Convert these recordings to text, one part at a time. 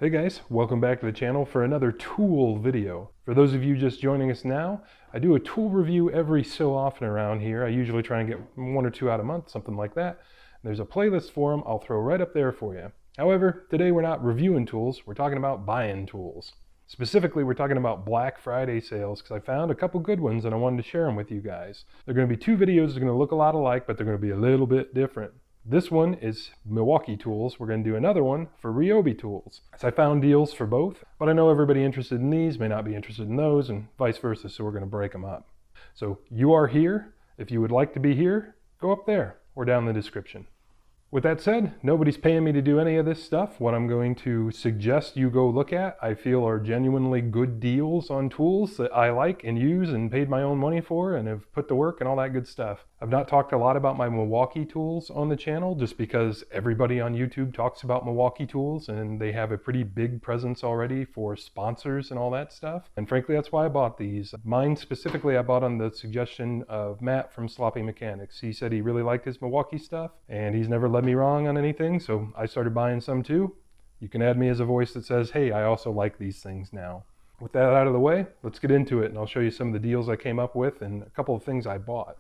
Hey guys, welcome back to the channel for another tool video. For those of you just joining us now, I do a tool review every so often around here. I usually try and get one or two out a month, something like that. There's a playlist for them I'll throw right up there for you. However, today we're not reviewing tools, we're talking about buying tools. Specifically, we're talking about Black Friday sales because I found a couple good ones and I wanted to share them with you guys. They're going to be two videos that are going to look a lot alike, but they're going to be a little bit different. This one is Milwaukee tools. We're going to do another one for Ryobi tools. So I found deals for both, but I know everybody interested in these may not be interested in those and vice versa, so we're going to break them up. So you are here. If you would like to be here, go up there or down in the description. With that said, nobody's paying me to do any of this stuff. What I'm going to suggest you go look at, I feel are genuinely good deals on tools that I like and use and paid my own money for and have put to work and all that good stuff. I've not talked a lot about my Milwaukee tools on the channel just because everybody on YouTube talks about Milwaukee tools and they have a pretty big presence already for sponsors and all that stuff. And frankly, that's why I bought these. Mine specifically, I bought on the suggestion of Matt from Sloppy Mechanics. He said he really liked his Milwaukee stuff and he's never led me wrong on anything, so I started buying some too. You can add me as a voice that says, hey, I also like these things now. With that out of the way, let's get into it and I'll show you some of the deals I came up with and a couple of things I bought.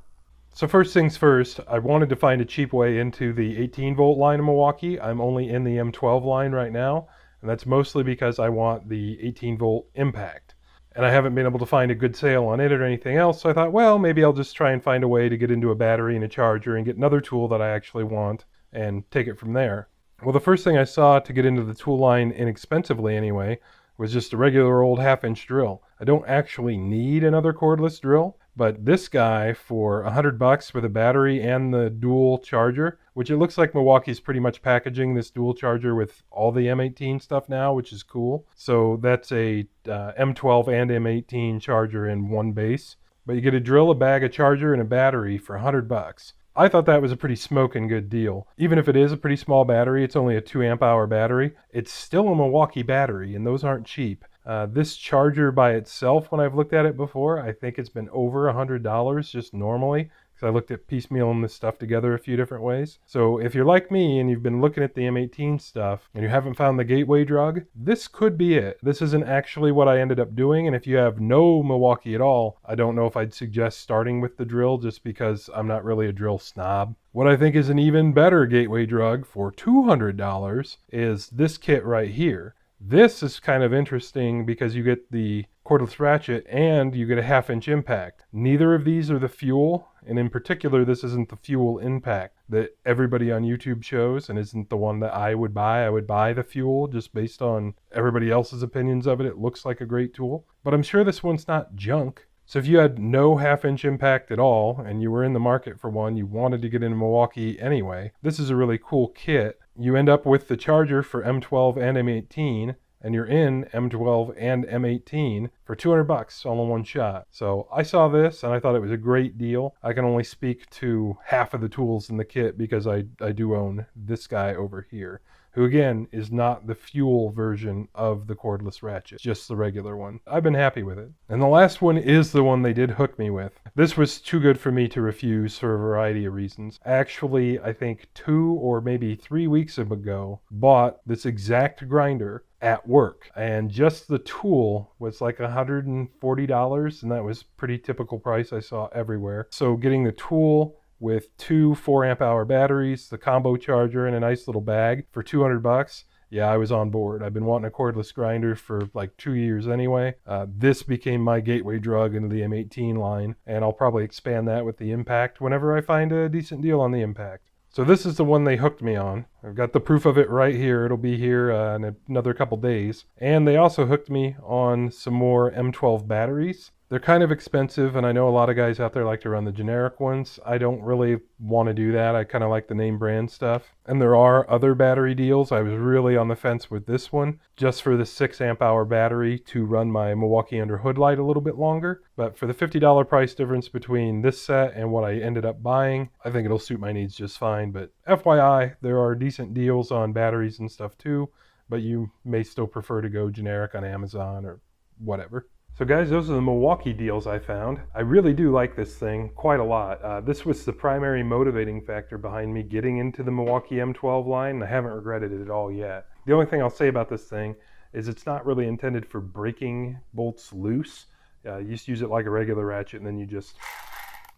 So first things first, I wanted to find a cheap way into the 18 volt line of Milwaukee. I'm only in the M12 line right now, and that's mostly because I want the 18 volt impact. And I haven't been able to find a good sale on it or anything else, so I thought, well, maybe I'll just try and find a way to get into a battery and a charger and get another tool that I actually want and take it from there. Well, the first thing I saw to get into the tool line inexpensively anyway was just a regular old 1/2-inch drill. I don't actually need another cordless drill, but this guy for $100 with a battery and the dual charger, which it looks like Milwaukee's pretty much packaging this dual charger with all the M18 stuff now, which is cool. So that's a M12 and M18 charger in one base, but you get a drill, a bag, a charger, and a battery for $100. I thought that was a pretty smoking good deal. Even if it is a pretty small battery, it's only a 2 amp hour battery, it's still a Milwaukee battery, and those aren't cheap. This charger by itself, when I've looked at it before, I think it's been over $100 just normally, because I looked at piecemealing this stuff together a few different ways. So if you're like me and you've been looking at the M18 stuff and you haven't found the gateway drug, this could be it. This isn't actually what I ended up doing, and if you have no Milwaukee at all, I don't know if I'd suggest starting with the drill just because I'm not really a drill snob. What I think is an even better gateway drug for $200 is this kit right here. This is kind of interesting because you get the cordless ratchet and you get a 1/2-inch impact. Neither of these are the fuel, and in particular this isn't the fuel impact that everybody on YouTube shows and isn't the one that I would buy. I would buy the fuel just based on everybody else's opinions of it. It looks like a great tool, but I'm sure this one's not junk. So if you had no 1/2-inch impact at all and you were in the market for one, you wanted to get into Milwaukee anyway, this is a really cool kit. You end up with the charger for M12 and M18, and you're in M12 and M18 for $200 all in one shot. So I saw this and I thought it was a great deal. I can only speak to half of the tools in the kit because I do own this guy over here, who again is not the fuel version of the cordless ratchet, just the regular one. I've been happy with it. And the last one is the one they did hook me with. This was too good for me to refuse for a variety of reasons. Actually, I think 2 or maybe 3 weeks ago, bought this exact grinder at work, and just the tool was like $140, and that was pretty typical price I saw everywhere. So getting the tool with 2 4 amp hour batteries, the combo charger, and a nice little bag for $200, yeah, I was on board. I've been wanting a cordless grinder for like 2 years anyway. This became my gateway drug into the M18 line, and I'll probably expand that with the impact whenever I find a decent deal on the impact. So this is the one they hooked me on. I've got the proof of it right here. It'll be here in another couple days. And they also hooked me on some more M12 batteries. They're kind of expensive, and I know a lot of guys out there like to run the generic ones. I don't really want to do that. I kind of like the name brand stuff. And there are other battery deals. I was really on the fence with this one, just for the 6 amp hour battery to run my Milwaukee under hood light a little bit longer. But for the $50 price difference between this set and what I ended up buying, I think it'll suit my needs just fine. But FYI, there are decent deals on batteries and stuff too, but you may still prefer to go generic on Amazon or whatever. So guys, those are the Milwaukee deals I found. I really do like this thing quite a lot. This was the primary motivating factor behind me getting into the Milwaukee M12 line, and I haven't regretted it at all yet. The only thing I'll say about this thing is it's not really intended for breaking bolts loose. You just use it like a regular ratchet, and then you just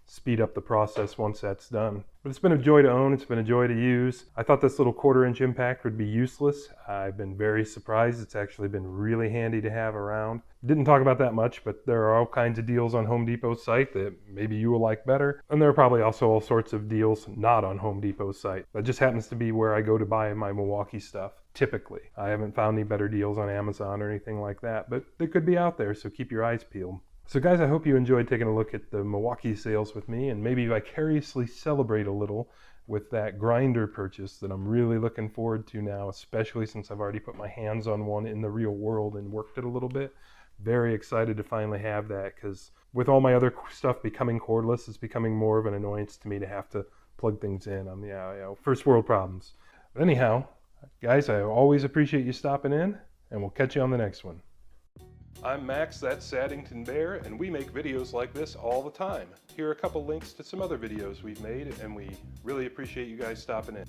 speed up the process once that's done. But it's been a joy to own, it's been a joy to use. I thought this little 1/4" impact would be useless. I've been very surprised. It's actually been really handy to have around. Didn't talk about that much, but there are all kinds of deals on Home Depot's site that maybe you will like better. And there are probably also all sorts of deals not on Home Depot's site. That just happens to be where I go to buy my Milwaukee stuff, typically. I haven't found any better deals on Amazon or anything like that, but they could be out there, so keep your eyes peeled. So guys, I hope you enjoyed taking a look at the Milwaukee sales with me and maybe vicariously celebrate a little with that grinder purchase that I'm really looking forward to now, especially since I've already put my hands on one in the real world and worked it a little bit. Very excited to finally have that, because with all my other stuff becoming cordless, it's becoming more of an annoyance to me to have to plug things in. First world problems. But anyhow, guys, I always appreciate you stopping in, and we'll catch you on the next one. I'm Max, that's Saddington Bear, and we make videos like this all the time. Here are a couple links to some other videos we've made, and we really appreciate you guys stopping in.